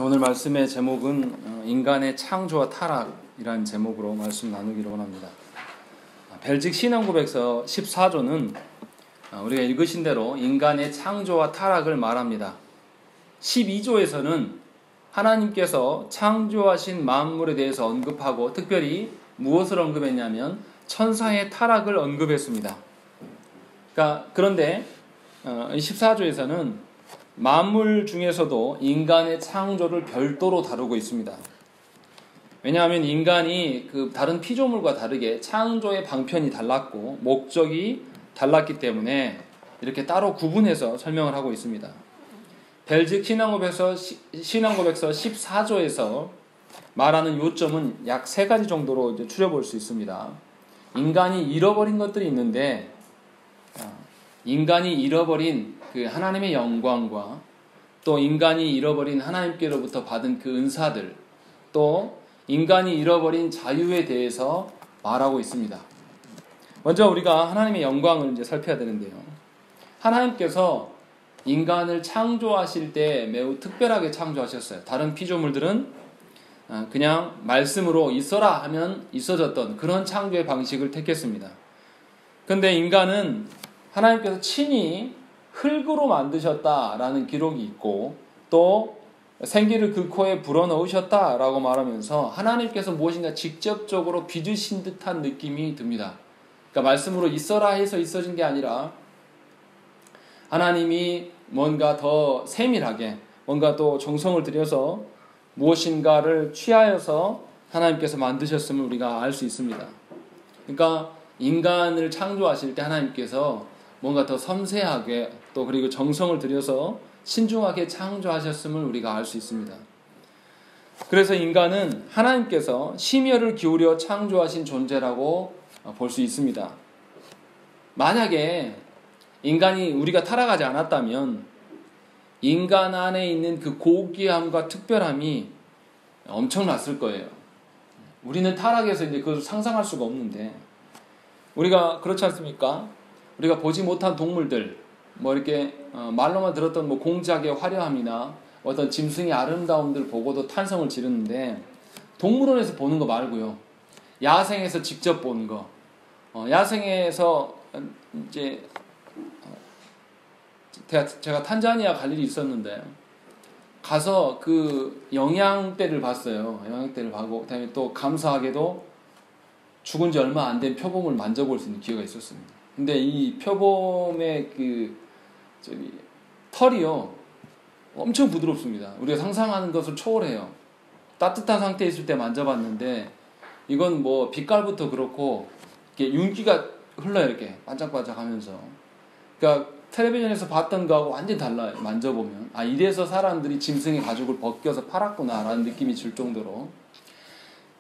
오늘 말씀의 제목은 인간의 창조와 타락이라는 제목으로 말씀 나누기로 원합니다. 벨직 신앙고백서 14조는 우리가 읽으신 대로 인간의 창조와 타락을 말합니다. 12조에서는 하나님께서 창조하신 만물에 대해서 언급하고 특별히 무엇을 언급했냐면 천사의 타락을 언급했습니다. 그런데 14조에서는 만물 중에서도 인간의 창조를 별도로 다루고 있습니다. 왜냐하면 인간이 그 다른 피조물과 다르게 창조의 방편이 달랐고 목적이 달랐기 때문에 이렇게 따로 구분해서 설명을 하고 있습니다. 벨직 신앙고백서 14조에서 말하는 요점은 약 3가지 정도로 이제 추려볼 수 있습니다. 인간이 잃어버린 것들이 있는데 인간이 잃어버린 그 하나님의 영광과 또 인간이 잃어버린 하나님께로부터 받은 그 은사들, 또 인간이 잃어버린 자유에 대해서 말하고 있습니다. 먼저 우리가 하나님의 영광을 이제 살펴야 되는데요. 하나님께서 인간을 창조하실 때 매우 특별하게 창조하셨어요. 다른 피조물들은 그냥 말씀으로 있어라 하면 있어졌던 그런 창조의 방식을 택했습니다. 그런데 인간은 하나님께서 친히 흙으로 만드셨다라는 기록이 있고 또 생기를 그 코에 불어넣으셨다라고 말하면서 하나님께서 무엇인가 직접적으로 빚으신 듯한 느낌이 듭니다. 그러니까 말씀으로 있어라 해서 있어진 게 아니라 하나님이 뭔가 더 세밀하게 뭔가 또 정성을 들여서 무엇인가를 취하여서 하나님께서 만드셨음을 우리가 알 수 있습니다. 그러니까 인간을 창조하실 때 하나님께서 뭔가 더 섬세하게 또 그리고 정성을 들여서 신중하게 창조하셨음을 우리가 알 수 있습니다. 그래서 인간은 하나님께서 심혈을 기울여 창조하신 존재라고 볼 수 있습니다. 만약에 인간이 우리가 타락하지 않았다면 인간 안에 있는 그 고귀함과 특별함이 엄청났을 거예요. 우리는 타락해서 이제 그것을 상상할 수가 없는데 우리가 그렇지 않습니까? 우리가 보지 못한 동물들, 뭐 이렇게 말로만 들었던 뭐 공작의 화려함이나 어떤 짐승의 아름다움들 보고도 탄성을 지르는데 동물원에서 보는 거 말고요. 야생에서 직접 보는 거. 야생에서 이제 제가 탄자니아 갈 일이 있었는데 가서 그 영양대를 봤어요. 영양대를 보고 그다음에 또 감사하게도 죽은 지 얼마 안 된 표범을 만져볼 수 있는 기회가 있었습니다. 근데 이 표범의 털이요 엄청 부드럽습니다. 우리가 상상하는 것을 초월해요. 따뜻한 상태에 있을 때 만져봤는데 이건 뭐 빛깔부터 그렇고 이렇게 윤기가 흘러요. 이렇게 반짝반짝하면서. 그러니까 텔레비전에서 봤던 거하고 완전히 달라요. 만져보면 이래서 사람들이 짐승의 가죽을 벗겨서 팔았구나라는 느낌이 들 정도로.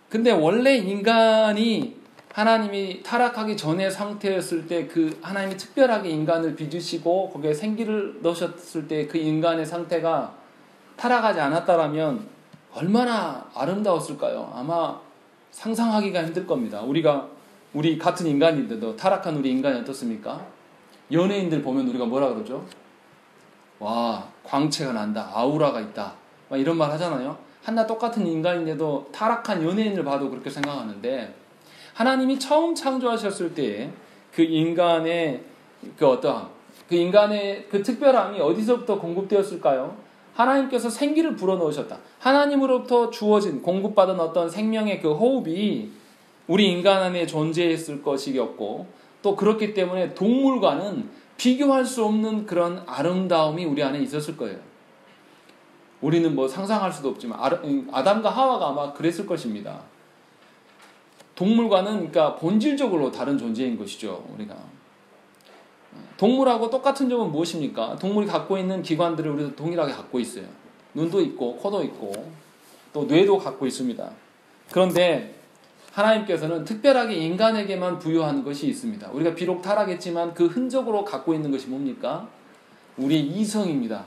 근데 원래 인간이 하나님이 타락하기 전의 상태였을 때 그 하나님이 특별하게 인간을 빚으시고 거기에 생기를 넣으셨을 때 그 인간의 상태가 타락하지 않았다라면 얼마나 아름다웠을까요? 아마 상상하기가 힘들 겁니다. 우리 같은 인간인데도 타락한 우리 인간이 어떻습니까? 연예인들 보면 우리가 뭐라 그러죠? 와, 광채가 난다. 아우라가 있다. 막 이런 말 하잖아요. 하나 똑같은 인간인데도 타락한 연예인을 봐도 그렇게 생각하는데 하나님이 처음 창조하셨을 때 그 인간의 그 인간의 그 특별함이 어디서부터 공급되었을까요? 하나님께서 생기를 불어넣으셨다. 하나님으로부터 주어진 공급받은 어떤 생명의 그 호흡이 우리 인간 안에 존재했을 것이었고 또 그렇기 때문에 동물과는 비교할 수 없는 그런 아름다움이 우리 안에 있었을 거예요. 우리는 뭐 상상할 수도 없지만 아담과 하와가 아마 그랬을 것입니다. 동물과는 그러니까 본질적으로 다른 존재인 것이죠. 우리가 동물하고 똑같은 점은 무엇입니까? 동물이 갖고 있는 기관들을 우리도 동일하게 갖고 있어요. 눈도 있고 코도 있고 또 뇌도 갖고 있습니다. 그런데 하나님께서는 특별하게 인간에게만 부여한 것이 있습니다. 우리가 비록 타락했지만 그 흔적으로 갖고 있는 것이 뭡니까? 우리의 이성입니다.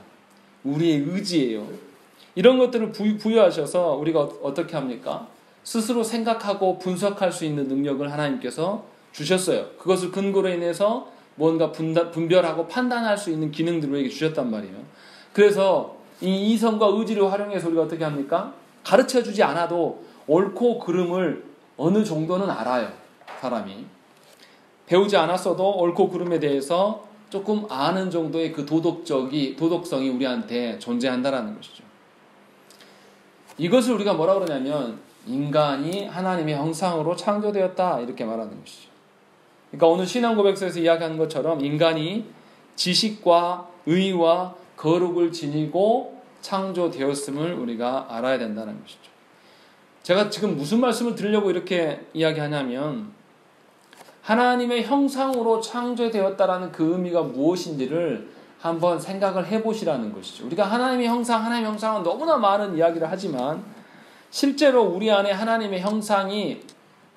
우리의 의지예요. 이런 것들을 부여하셔서 우리가 어떻게 합니까? 스스로 생각하고 분석할 수 있는 능력을 하나님께서 주셨어요. 그것을 근거로 인해서 뭔가 분별하고 판단할 수 있는 기능들을 우리에게 주셨단 말이에요. 그래서 이 이성과 의지를 활용해서 우리가 어떻게 합니까? 가르쳐주지 않아도 옳고 그름을 어느 정도는 알아요. 사람이. 배우지 않았어도 옳고 그름에 대해서 조금 아는 정도의 그 도덕성이 우리한테 존재한다라는 것이죠. 이것을 우리가 뭐라 그러냐면 인간이 하나님의 형상으로 창조되었다 이렇게 말하는 것이죠. 그러니까 오늘 신앙고백서에서 이야기하는 것처럼 인간이 지식과 의와 거룩을 지니고 창조되었음을 우리가 알아야 된다는 것이죠. 제가 지금 무슨 말씀을 드리려고 이렇게 이야기하냐면 하나님의 형상으로 창조되었다라는 그 의미가 무엇인지를 한번 생각을 해보시라는 것이죠. 우리가 하나님의 형상은 너무나 많은 이야기를 하지만 실제로 우리 안에 하나님의 형상이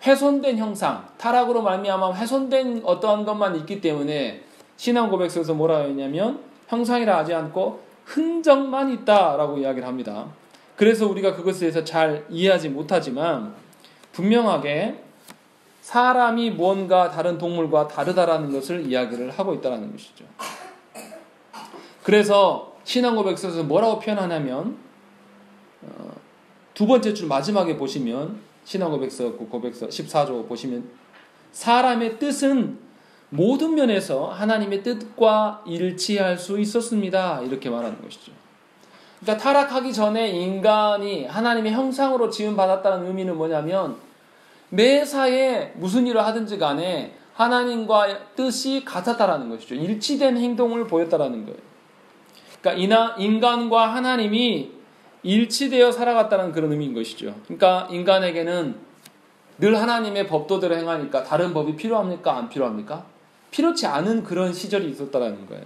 훼손된 형상, 타락으로 말미암아 훼손된 어떠한 것만 있기 때문에 신앙고백서에서 뭐라 했냐면 형상이라 하지 않고 흔적만 있다라고 이야기를 합니다. 그래서 우리가 그것에 대해서 잘 이해하지 못하지만 분명하게 사람이 무언가 다른 동물과 다르다라는 것을 이야기를 하고 있다는 것이죠. 그래서 신앙고백서에서 뭐라고 표현하냐면 두 번째 줄 마지막에 보시면 신앙고백서 14조 보시면 사람의 뜻은 모든 면에서 하나님의 뜻과 일치할 수 있었습니다. 이렇게 말하는 것이죠. 그러니까 타락하기 전에 인간이 하나님의 형상으로 지음받았다는 의미는 뭐냐면 매사에 무슨 일을 하든지 간에 하나님과 뜻이 같았다라는 것이죠. 일치된 행동을 보였다라는 거예요. 그러니까 인간과 하나님이 일치되어 살아갔다는 그런 의미인 것이죠. 그러니까 인간에게는 늘 하나님의 법도대로 행하니까 다른 법이 필요합니까? 안 필요합니까? 필요치 않은 그런 시절이 있었다라는 거예요.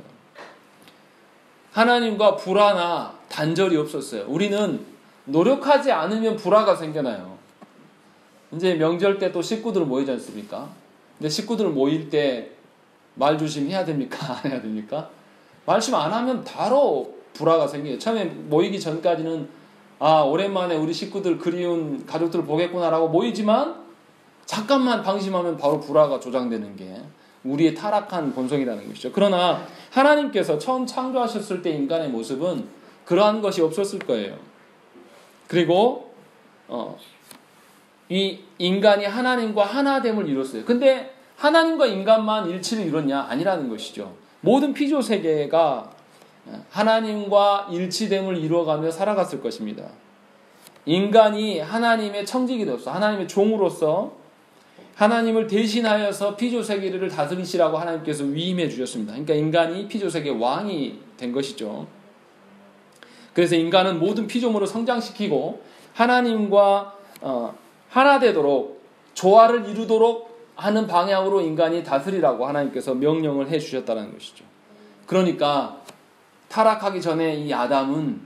하나님과 불화나 단절이 없었어요. 우리는 노력하지 않으면 불화가 생겨나요. 이제 명절 때 또 식구들 모이지 않습니까? 근데 식구들 모일 때 말 조심해야 됩니까? 안 해야 됩니까? 말씀 안 하면 바로 불화가 생겨요. 처음에 모이기 전까지는 오랜만에 우리 식구들 그리운 가족들 보겠구나라고 모이지만 잠깐만 방심하면 바로 불화가 조장되는 게 우리의 타락한 본성이라는 것이죠. 그러나 하나님께서 처음 창조하셨을 때 인간의 모습은 그러한 것이 없었을 거예요. 그리고 이 인간이 하나님과 하나됨을 이뤘어요. 근데 하나님과 인간만 일치를 이뤘냐? 아니라는 것이죠. 모든 피조세계가 하나님과 일치됨을 이루어가며 살아갔을 것입니다. 인간이 하나님의 청직이 되었어. 하나님의 종으로서 하나님을 대신하여서 피조세계를 다스리시라고 하나님께서 위임해 주셨습니다. 그러니까 인간이 피조세계 왕이 된 것이죠. 그래서 인간은 모든 피조물을 성장시키고 하나님과 하나 되도록 조화를 이루도록 하는 방향으로 인간이 다스리라고 하나님께서 명령을 해 주셨다는 것이죠. 그러니까 타락하기 전에 이 아담은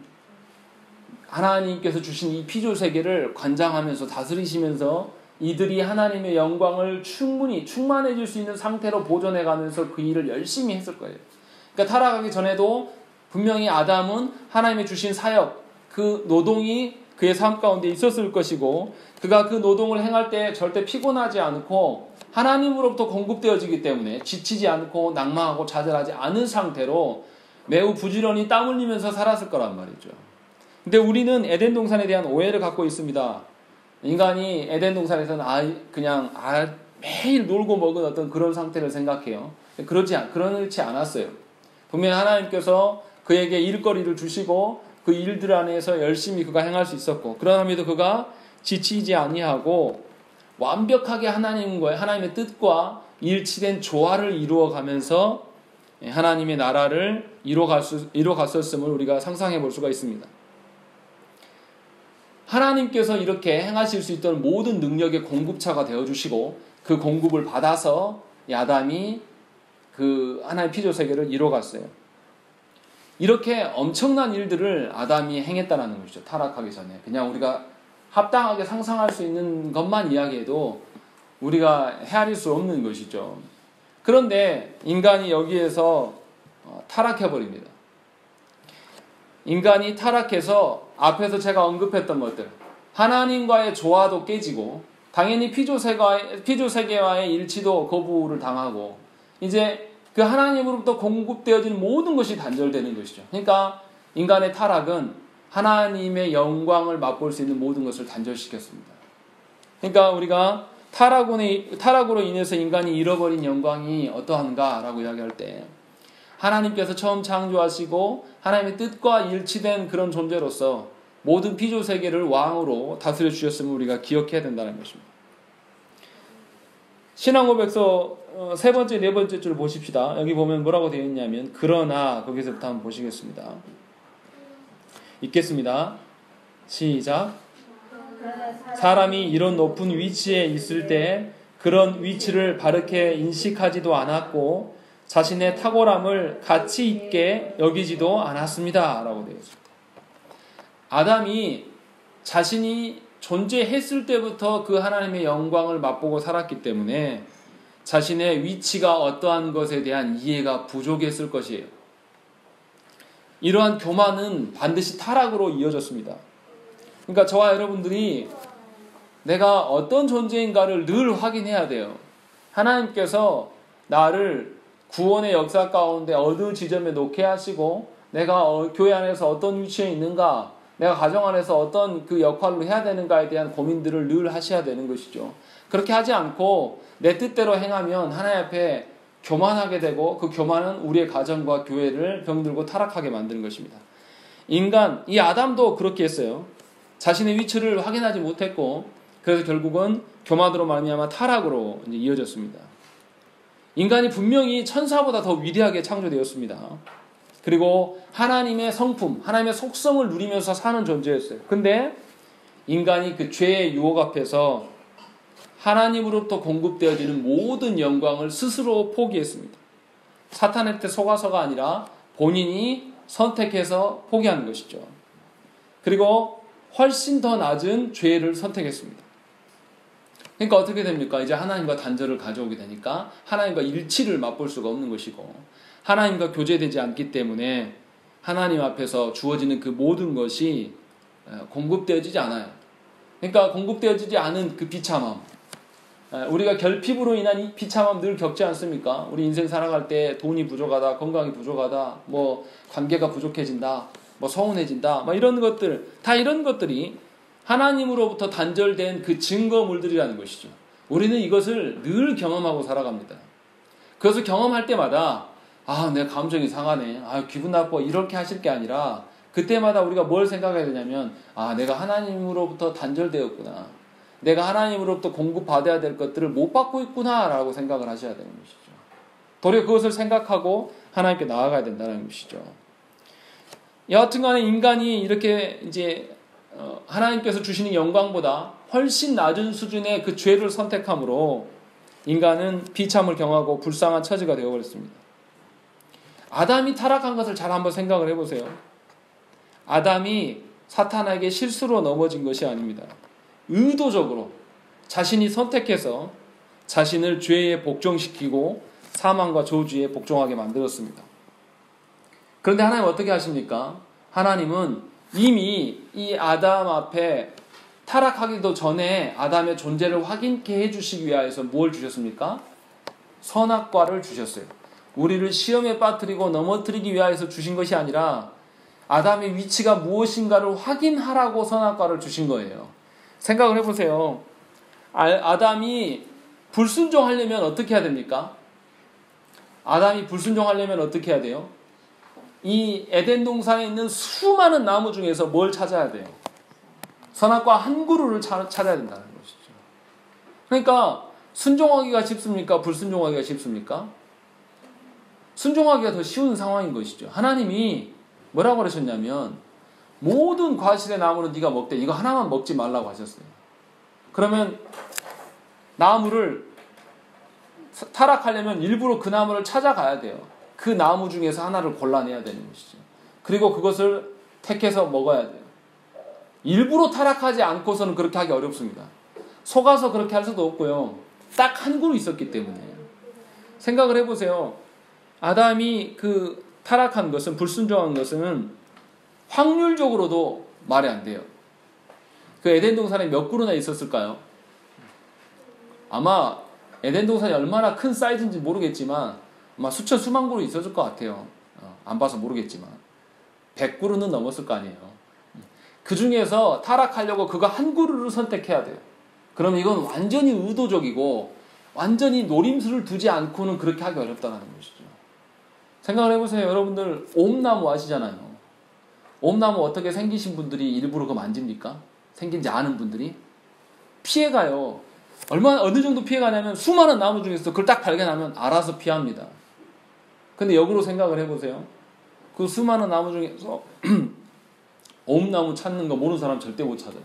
하나님께서 주신 이 피조세계를 관장하면서 다스리시면서 이들이 하나님의 영광을 충분히 충만해질 수 있는 상태로 보존해가면서 그 일을 열심히 했을 거예요. 그러니까 타락하기 전에도 분명히 아담은 하나님의 주신 사역, 그 노동이 그의 삶 가운데 있었을 것이고 그가 그 노동을 행할 때 절대 피곤하지 않고 하나님으로부터 공급되어지기 때문에 지치지 않고 낭망하고 좌절하지 않은 상태로 매우 부지런히 땀 흘리면서 살았을 거란 말이죠. 근데 우리는 에덴 동산에 대한 오해를 갖고 있습니다. 인간이 에덴 동산에서는 매일 놀고 먹은 어떤 그런 상태를 생각해요. 그렇지 않았어요. 분명히 하나님께서 그에게 일거리를 주시고 그 일들 안에서 열심히 그가 행할 수 있었고 그러함에도 그가 지치지 아니하고 완벽하게 하나님의 뜻과 일치된 조화를 이루어가면서 하나님의 나라를 이루어갔었음을 우리가 상상해 볼 수가 있습니다. 하나님께서 이렇게 행하실 수 있도록 모든 능력의 공급처가 되어주시고 그 공급을 받아서 아담이 그 하나의 피조세계를 이루어갔어요. 이렇게 엄청난 일들을 아담이 행했다는 것이죠. 타락하기 전에. 그냥 우리가 합당하게 상상할 수 있는 것만 이야기해도 우리가 헤아릴 수 없는 것이죠. 그런데 인간이 여기에서 타락해버립니다. 인간이 타락해서 앞에서 제가 언급했던 것들, 하나님과의 조화도 깨지고 당연히 피조세계와의 일치도 거부를 당하고 이제 그 하나님으로부터 공급되어진 모든 것이 단절되는 것이죠. 그러니까 인간의 타락은 하나님의 영광을 맛볼 수 있는 모든 것을 단절시켰습니다. 그러니까 우리가 타락으로 인해서 인간이 잃어버린 영광이 어떠한가라고 이야기할 때 하나님께서 처음 창조하시고 하나님의 뜻과 일치된 그런 존재로서 모든 피조 세계를 왕으로 다스려 주셨음을 우리가 기억해야 된다는 것입니다. 신앙고백서 세 번째, 네 번째 줄 보십시다. 여기 보면 뭐라고 되어 있냐면 그러나 거기서부터 한번 보시겠습니다. 읽겠습니다. 시작. 사람이 이런 높은 위치에 있을 때 그런 위치를 바르게 인식하지도 않았고 자신의 탁월함을 가치 있게 여기지도 않았습니다. 라고 되어 있습니다. 아담이 자신이 존재했을 때부터 그 하나님의 영광을 맛보고 살았기 때문에 자신의 위치가 어떠한 것에 대한 이해가 부족했을 것이에요. 이러한 교만은 반드시 타락으로 이어졌습니다. 그러니까 저와 여러분들이 내가 어떤 존재인가를 늘 확인해야 돼요. 하나님께서 나를 구원의 역사 가운데 어느 지점에 놓게 하시고 내가 교회 안에서 어떤 위치에 있는가, 내가 가정 안에서 어떤 그 역할을 해야 되는가에 대한 고민들을 늘 하셔야 되는 것이죠. 그렇게 하지 않고 내 뜻대로 행하면 하나님 앞에 교만하게 되고 그 교만은 우리의 가정과 교회를 병들고 타락하게 만드는 것입니다. 이 아담도 그렇게 했어요. 자신의 위치를 확인하지 못했고 그래서 결국은 교만으로 말미암아 타락으로 이어졌습니다. 인간이 분명히 천사보다 더 위대하게 창조되었습니다. 그리고 하나님의 성품, 하나님의 속성을 누리면서 사는 존재였어요. 근데 인간이 그 죄의 유혹 앞에서 하나님으로부터 공급되어지는 모든 영광을 스스로 포기했습니다. 사탄한테 속아서가 아니라 본인이 선택해서 포기하는 것이죠. 그리고 훨씬 더 낮은 죄를 선택했습니다. 그러니까 어떻게 됩니까? 이제 하나님과 단절을 가져오게 되니까 하나님과 일치를 맛볼 수가 없는 것이고 하나님과 교제되지 않기 때문에 하나님 앞에서 주어지는 그 모든 것이 공급되어지지 않아요. 그러니까 공급되어지지 않은 그 비참함, 우리가 결핍으로 인한 이 비참함 늘 겪지 않습니까? 우리 인생 살아갈 때 돈이 부족하다, 건강이 부족하다, 뭐 관계가 부족해진다, 뭐 서운해진다, 뭐 이런 것들, 다 이런 것들이 하나님으로부터 단절된 그 증거물들이라는 것이죠. 우리는 이것을 늘 경험하고 살아갑니다. 그것을 경험할 때마다 내 감정이 상하네, 기분 나빠, 이렇게 하실 게 아니라 그때마다 우리가 뭘 생각해야 되냐면 내가 하나님으로부터 단절되었구나, 내가 하나님으로부터 공급받아야 될 것들을 못 받고 있구나 라고 생각을 하셔야 되는 것이죠. 도리어 그것을 생각하고 하나님께 나아가야 된다는 것이죠. 여하튼간에 인간이 이렇게 이제 하나님께서 주시는 영광보다 훨씬 낮은 수준의 그 죄를 선택함으로 인간은 비참을 경하고 불쌍한 처지가 되어버렸습니다. 아담이 타락한 것을 잘 한번 생각을 해보세요. 아담이 사탄에게 실수로 넘어진 것이 아닙니다. 의도적으로 자신이 선택해서 자신을 죄에 복종시키고 사망과 저주에 복종하게 만들었습니다. 그런데 하나님 어떻게 하십니까? 하나님은 이미 이 아담 앞에 타락하기도 전에 아담의 존재를 확인케 해주시기 위해서 뭘 주셨습니까? 선악과를 주셨어요. 우리를 시험에 빠뜨리고 넘어뜨리기 위해서 주신 것이 아니라 아담의 위치가 무엇인가를 확인하라고 선악과를 주신 거예요. 생각을 해보세요. 아담이 불순종하려면 어떻게 해야 됩니까? 아담이 불순종하려면 어떻게 해야 돼요? 이 에덴 동산에 있는 수많은 나무 중에서 뭘 찾아야 돼요? 선악과 한 그루를 찾아야 된다는 것이죠. 그러니까 순종하기가 쉽습니까? 불순종하기가 쉽습니까? 순종하기가 더 쉬운 상황인 것이죠. 하나님이 뭐라고 그러셨냐면 모든 과실의 나무는 네가 먹되 이거 하나만 먹지 말라고 하셨어요. 그러면 나무를 타락하려면 일부러 그 나무를 찾아가야 돼요. 그 나무 중에서 하나를 골라내야 되는 것이죠. 그리고 그것을 택해서 먹어야 돼요. 일부러 타락하지 않고서는 그렇게 하기 어렵습니다. 속아서 그렇게 할 수도 없고요. 딱 한 그루 있었기 때문에. 생각을 해보세요. 아담이 그 타락한 것은, 불순종한 것은 확률적으로도 말이 안 돼요. 그 에덴 동산에 몇 그루나 있었을까요? 아마 에덴 동산이 얼마나 큰 사이즈인지 모르겠지만 아마 수천 수만 그루 있었을 것 같아요. 안 봐서 모르겠지만. 100그루는 넘었을 거 아니에요. 그 중에서 타락하려고 그거 한 그루를 선택해야 돼요. 그럼 이건 완전히 의도적이고 완전히 노림수를 두지 않고는 그렇게 하기 어렵다는 것이죠. 생각을 해보세요. 여러분들 옴나무 아시잖아요. 옴나무 어떻게 생기신 분들이 일부러 그거 만집니까? 생긴지 아는 분들이 피해가요. 어느 정도 피해가냐면 수많은 나무 중에서 그걸 딱 발견하면 알아서 피합니다. 근데 역으로 생각을 해보세요. 그 수많은 나무 중에서 옴나무 찾는 거 모르는 사람 절대 못 찾아요.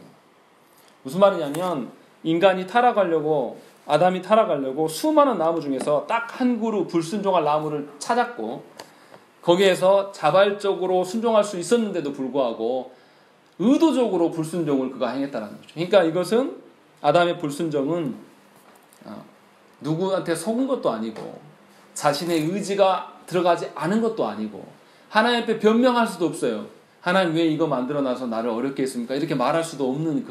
무슨 말이냐면 인간이 타락하려고 아담이 타락하려고 수많은 나무 중에서 딱 한 그루 불순종할 나무를 찾았고 거기에서 자발적으로 순종할 수 있었는데도 불구하고 의도적으로 불순종을 그가 행했다는 거죠. 그러니까 이것은 아담의 불순종은 누구한테 속은 것도 아니고 자신의 의지가 들어가지 않은 것도 아니고 하나님 앞에 변명할 수도 없어요. 하나님 왜 이거 만들어놔서 나를 어렵게 했습니까? 이렇게 말할 수도 없는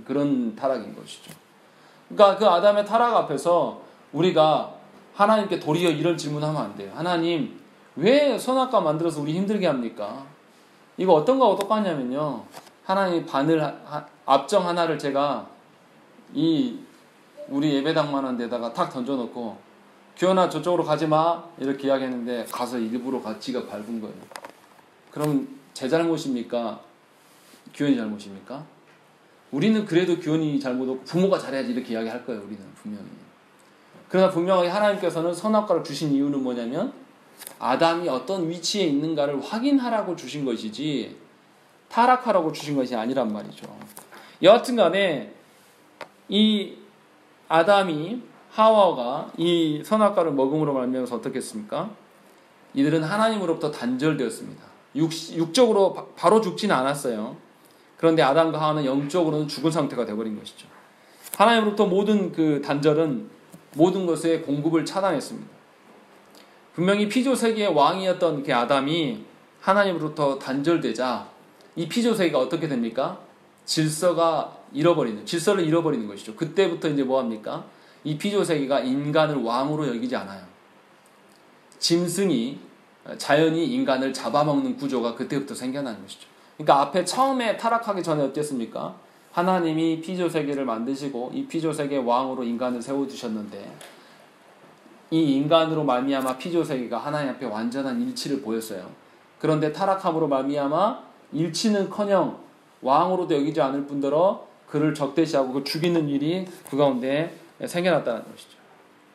그런 타락인 것이죠. 그러니까 그 아담의 타락 앞에서 우리가 하나님께 도리어 이런 질문하면 안 돼요. 하나님 왜 선악과 만들어서 우리 힘들게 합니까? 이거 어떤 거하고 똑같냐면요. 하나님이 앞정 하나를 제가 우리 예배당만한 데다가 탁 던져놓고 규현아 저쪽으로 가지마 이렇게 이야기했는데 가서 일부러 지가 밟은 거예요. 그럼 제 잘못입니까? 규현이 잘못입니까? 우리는 그래도 규현이 잘못 없고 부모가 잘해야지 이렇게 이야기할 거예요. 우리는 분명히. 그러나 분명하게 하나님께서는 선악과를 주신 이유는 뭐냐면 아담이 어떤 위치에 있는가를 확인하라고 주신 것이지 타락하라고 주신 것이 아니란 말이죠. 여하튼 간에 이 아담이 하와가 이 선악과를 먹음으로 말미암아서 어떻게 했습니까? 이들은 하나님으로부터 단절되었습니다. 육적으로 바로 죽지는 않았어요. 그런데 아담과 하와는 영적으로는 죽은 상태가 되어버린 것이죠. 하나님으로부터 모든 그 단절은 모든 것의 공급을 차단했습니다. 분명히 피조세계의 왕이었던 그 아담이 하나님으로부터 단절되자 이 피조세계가 어떻게 됩니까? 질서를 잃어버리는 것이죠. 그때부터 이제 뭐합니까? 이 피조세계가 인간을 왕으로 여기지 않아요. 짐승이 자연이 인간을 잡아먹는 구조가 그때부터 생겨나는 것이죠. 그러니까 앞에 처음에 타락하기 전에 어땠습니까? 하나님이 피조세계를 만드시고 이 피조세계의 왕으로 인간을 세워두셨는데 이 인간으로 말미암아 피조세계가 하나님 앞에 완전한 일치를 보였어요. 그런데 타락함으로 말미암아 일치는커녕 왕으로도 여기지 않을 뿐더러 그를 적대시하고 그를 죽이는 일이 그 가운데 생겨났다는 것이죠.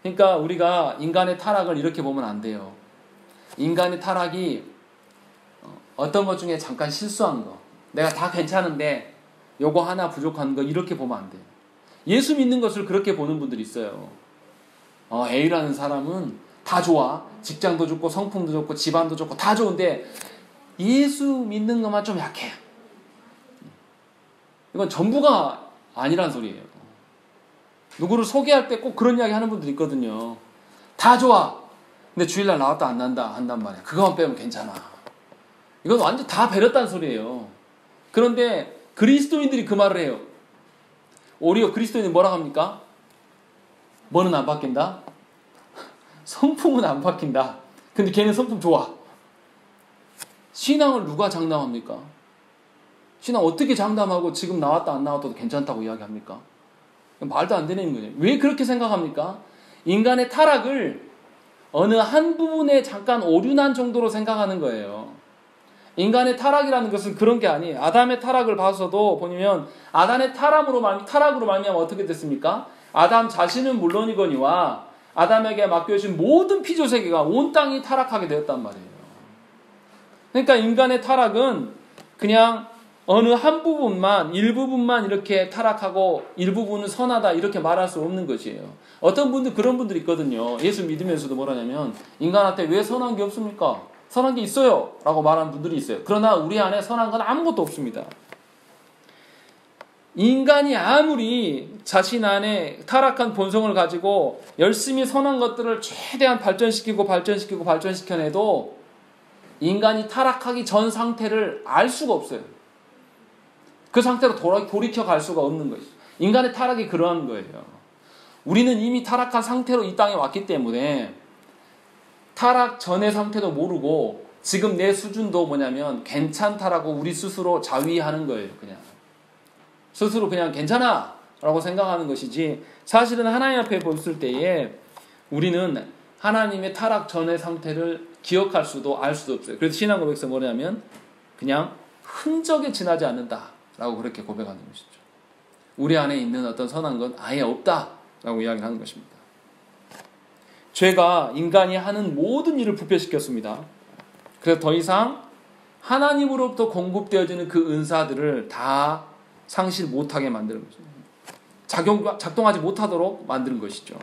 그러니까 우리가 인간의 타락을 이렇게 보면 안 돼요. 인간의 타락이 어떤 것 중에 잠깐 실수한 거, 내가 다 괜찮은데 요거 하나 부족한 거 이렇게 보면 안 돼요. 예수 믿는 것을 그렇게 보는 분들이 있어요. A라는 사람은 다 좋아. 직장도 좋고 성품도 좋고 집안도 좋고 다 좋은데 예수 믿는 것만 좀 약해. 이건 전부가 아니란 소리예요. 누구를 소개할 때 꼭 그런 이야기 하는 분들 있거든요. 다 좋아. 근데 주일날 나왔다 안 난다 한단 말이야. 그거만 빼면 괜찮아. 이건 완전 다 베렸다는 소리예요. 그런데 그리스도인들이 그 말을 해요. 오히려 그리스도인은 뭐라 합니까? 뭐는 안 바뀐다? 성품은 안 바뀐다. 근데 걔는 성품 좋아. 신앙을 누가 장담합니까? 신앙 어떻게 장담하고 지금 나왔다 안 나왔다도 괜찮다고 이야기합니까? 말도 안 되는 거예요. 왜 그렇게 생각합니까? 인간의 타락을 어느 한 부분에 잠깐 오륜한 정도로 생각하는 거예요. 인간의 타락이라는 것은 그런 게 아니에요. 아담의 타락을 봐서도 보면 아담의 타락으로 말미암아 어떻게 됐습니까? 아담 자신은 물론이거니와 아담에게 맡겨진 모든 피조세계가 온 땅이 타락하게 되었단 말이에요. 그러니까 인간의 타락은 그냥 어느 한 부분만, 일부분만 이렇게 타락하고 일부분은 선하다 이렇게 말할 수 없는 것이에요. 어떤 분들 그런 분들이 있거든요. 예수 믿으면서도 뭐라냐면 인간한테 왜 선한 게 없습니까? 선한 게 있어요 라고 말하는 분들이 있어요. 그러나 우리 안에 선한 건 아무것도 없습니다. 인간이 아무리 자신 안에 타락한 본성을 가지고 열심히 선한 것들을 최대한 발전시켜내도 인간이 타락하기 전 상태를 알 수가 없어요. 그 상태로 돌이켜 갈 수가 없는 것이죠. 인간의 타락이 그러한 거예요. 우리는 이미 타락한 상태로 이 땅에 왔기 때문에 타락 전의 상태도 모르고 지금 내 수준도 뭐냐면 괜찮다라고 우리 스스로 자위하는 거예요. 그냥 스스로 그냥 괜찮아 라고 생각하는 것이지, 사실은 하나님 앞에 봤을 때에 우리는 하나님의 타락 전의 상태를 기억할 수도 알 수도 없어요. 그래서 신앙 고백에서 뭐냐면 그냥 흔적에 지나지 않는다 라고 그렇게 고백하는 것이죠. 우리 안에 있는 어떤 선한 건 아예 없다 라고 이야기를 하는 것입니다. 죄가 인간이 하는 모든 일을 부패시켰습니다. 그래서 더 이상 하나님으로부터 공급되어지는 그 은사들을 다 상실 못하게 만드는 거죠. 작동하지 못하도록 만드는 것이죠.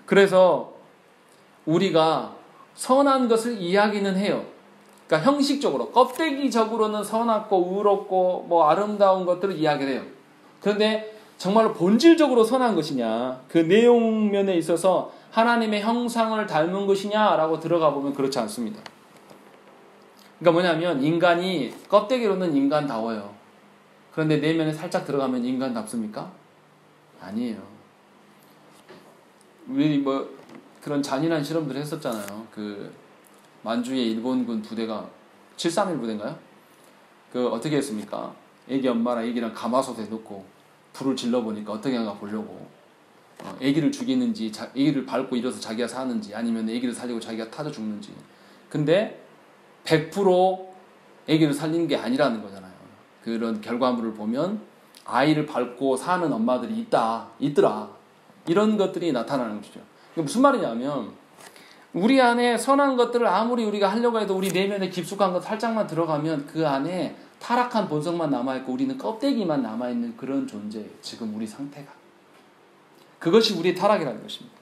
그래서 우리가 선한 것을 이야기는 해요. 그러니까 형식적으로, 껍데기적으로는 선하고 의롭고 뭐 아름다운 것들을 이야기를 해요. 그런데 정말로 본질적으로 선한 것이냐, 그 내용면에 있어서 하나님의 형상을 닮은 것이냐라고 들어가 보면 그렇지 않습니다. 그러니까 뭐냐면 인간이 껍데기로는 인간다워요. 그런데 내면에 살짝 들어가면 인간답습니까? 아니에요. 우리 뭐 그런 잔인한 실험들을 했었잖아요. 그 만주의 일본군 부대가 731 부대인가요? 그 어떻게 했습니까? 애기 엄마랑 애기랑 가마솥에 넣고 불을 질러보니까 어떻게 하는가 보려고, 애기를 죽이는지 애기를 밟고 일어서 자기가 사는지 아니면 애기를 살리고 자기가 타져 죽는지. 근데 100% 애기를 살리는 게 아니라는 거잖아요. 그런 결과물을 보면 아이를 밟고 사는 엄마들이 있더라. 이런 것들이 나타나는 것이죠. 무슨 말이냐면 우리 안에 선한 것들을 아무리 우리가 하려고 해도 우리 내면에 깊숙한 것 살짝만 들어가면 그 안에 타락한 본성만 남아있고 우리는 껍데기만 남아있는 그런 존재예요. 지금 우리 상태가. 그것이 우리의 타락이라는 것입니다.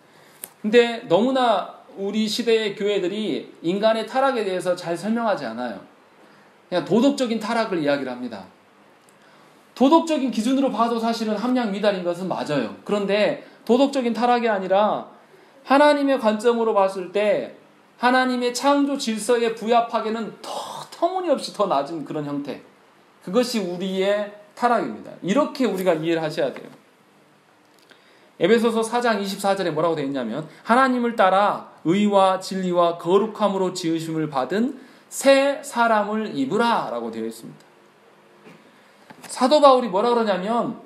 근데 너무나 우리 시대의 교회들이 인간의 타락에 대해서 잘 설명하지 않아요. 그냥 도덕적인 타락을 이야기를 합니다. 도덕적인 기준으로 봐도 사실은 함량 미달인 것은 맞아요. 그런데 도덕적인 타락이 아니라 하나님의 관점으로 봤을 때 하나님의 창조 질서에 부합하기에는 터무니없이 더 낮은 그런 형태, 그것이 우리의 타락입니다. 이렇게 우리가 이해를 하셔야 돼요. 에베소서 4장 24절에 뭐라고 되어 있냐면 하나님을 따라 의와 진리와 거룩함으로 지으심을 받은 새 사람을 입으라 라고 되어 있습니다. 사도 바울이 뭐라 그러냐면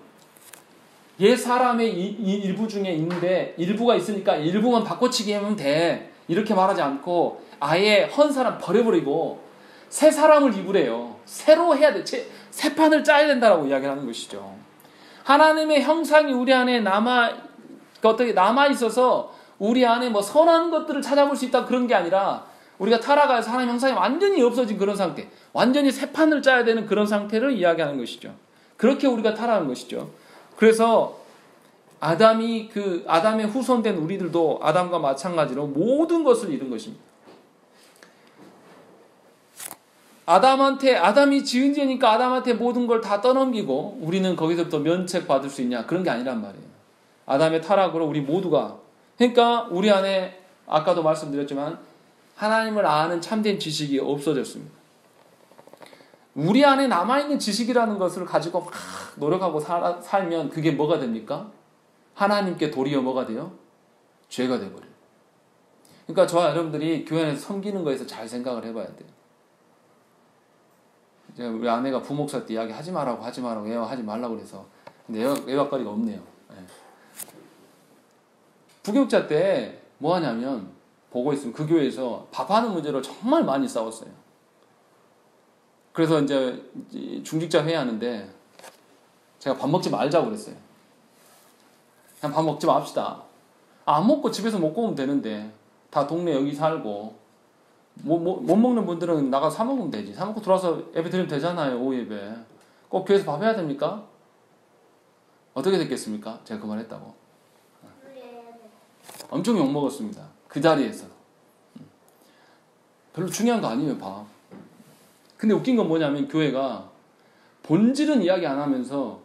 옛 사람의 일부 중에 있는데 일부가 있으니까 일부만 바꿔치기 하면 돼, 이렇게 말하지 않고 아예 헌 사람 버려버리고 새 사람을 입으래요. 새로 해야 돼. 새 판을 짜야 된다라고 이야기하는 것이죠. 하나님의 형상이 우리 안에 어떻게 남아있어서 우리 안에 뭐 선한 것들을 찾아볼 수 있다 그런 게 아니라 우리가 타락해서 하나님 형상이 완전히 없어진 그런 상태, 완전히 새 판을 짜야 되는 그런 상태를 이야기하는 것이죠. 그렇게 우리가 타락한 것이죠. 그래서 아담의 후손된 우리들도 아담과 마찬가지로 모든 것을 잃은 것입니다. 아담이 지은 죄니까 아담한테 모든 걸 다 떠넘기고 우리는 거기서부터 면책받을 수 있냐, 그런 게 아니란 말이에요. 아담의 타락으로 우리 모두가, 그러니까 우리 안에 아까도 말씀드렸지만 하나님을 아는 참된 지식이 없어졌습니다. 우리 안에 남아있는 지식이라는 것을 가지고 막 노력하고 살면 그게 뭐가 됩니까? 하나님께 도리어 뭐가 돼요? 죄가 돼버려요. 그러니까 저와 여러분들이 교회 안에서 섬기는 거에서 잘 생각을 해봐야 돼요. 제가 우리 아내가 부목사 때 이야기 하지 말라고 애와 하지 말라고 그래서, 근데 애와거리가 없네요. 네. 부교육자 때 뭐 하냐면 보고 있으면 그 교회에서 밥하는 문제로 정말 많이 싸웠어요. 그래서 이제 중직자 회의하는데 제가 밥 먹지 말자고 그랬어요. 그냥 밥 먹지 맙시다. 안 먹고 집에서 먹고 오면 되는데 다 동네 여기 살고 못 먹는 분들은 나가서 사 먹으면 되지. 사 먹고 들어와서 예배 드리면 되잖아요. 오후 예배. 꼭 교회에서 밥 해야 됩니까? 어떻게 됐겠습니까? 제가 그 말 했다고. 엄청 욕먹었습니다. 그 자리에서. 별로 중요한 거 아니에요, 밥. 근데 웃긴 건 뭐냐면 교회가 본질은 이야기 안 하면서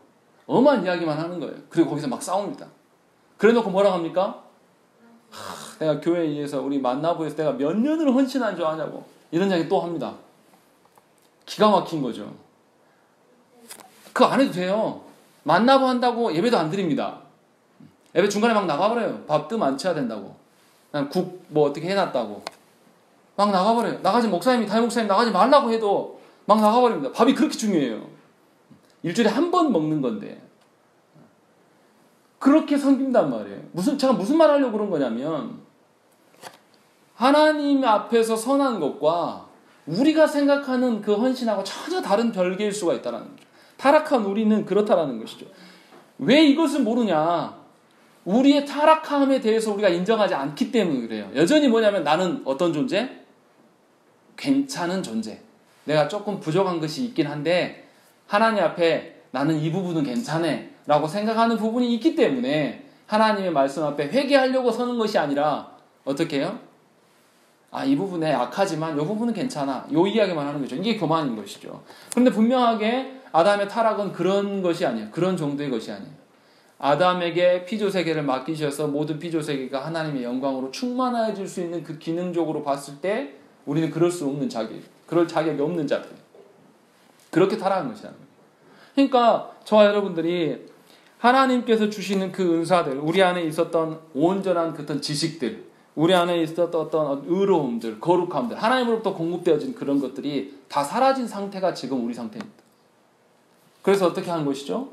엄한 이야기만 하는 거예요. 그리고 거기서 막 싸웁니다. 그래 놓고 뭐라고 합니까? 내가 교회에 의해서 우리 만나부에서 내가 몇 년을 헌신한 줄 아냐고 이런 이야기 또 합니다. 기가 막힌 거죠. 그거 안 해도 돼요. 만나부 한다고 예배도 안 드립니다. 예배 중간에 막 나가버려요. 밥 뜸 안 쳐야 된다고. 그냥 국 뭐 어떻게 해놨다고. 막 나가버려요. 목사님이 담임 목사님 나가지 말라고 해도 막 나가버립니다. 밥이 그렇게 중요해요. 일주일에 한 번 먹는 건데 그렇게 섬긴단 말이에요. 제가 무슨 말 하려고 그런 거냐면 하나님 앞에서 선한 것과 우리가 생각하는 그 헌신하고 전혀 다른 별개일 수가 있다는 거죠. 타락한 우리는 그렇다라는 것이죠. 왜 이것을 모르냐? 우리의 타락함에 대해서 우리가 인정하지 않기 때문에 그래요. 여전히 뭐냐면 나는 어떤 존재? 괜찮은 존재. 내가 조금 부족한 것이 있긴 한데 하나님 앞에 나는 이 부분은 괜찮아 라고 생각하는 부분이 있기 때문에 하나님의 말씀 앞에 회개하려고 서는 것이 아니라 어떻게 해요? 이 부분에 약하지만 이 부분은 괜찮아. 이 이야기만 하는 거죠. 이게 교만인 것이죠. 그런데 분명하게 아담의 타락은 그런 것이 아니에요. 그런 정도의 것이 아니에요. 아담에게 피조세계를 맡기셔서 모든 피조세계가 하나님의 영광으로 충만해질 수 있는 그 기능적으로 봤을 때 우리는 그럴 수 없는 그럴 자격이 없는 자들. 그렇게 타락한 것이라는 거예요. 그러니까 저와 여러분들이 하나님께서 주시는 그 은사들, 우리 안에 있었던 온전한 어떤 지식들, 우리 안에 있었던 어떤 의로움들, 거룩함들, 하나님으로부터 공급되어진 그런 것들이 다 사라진 상태가 지금 우리 상태입니다. 그래서 어떻게 하는 것이죠?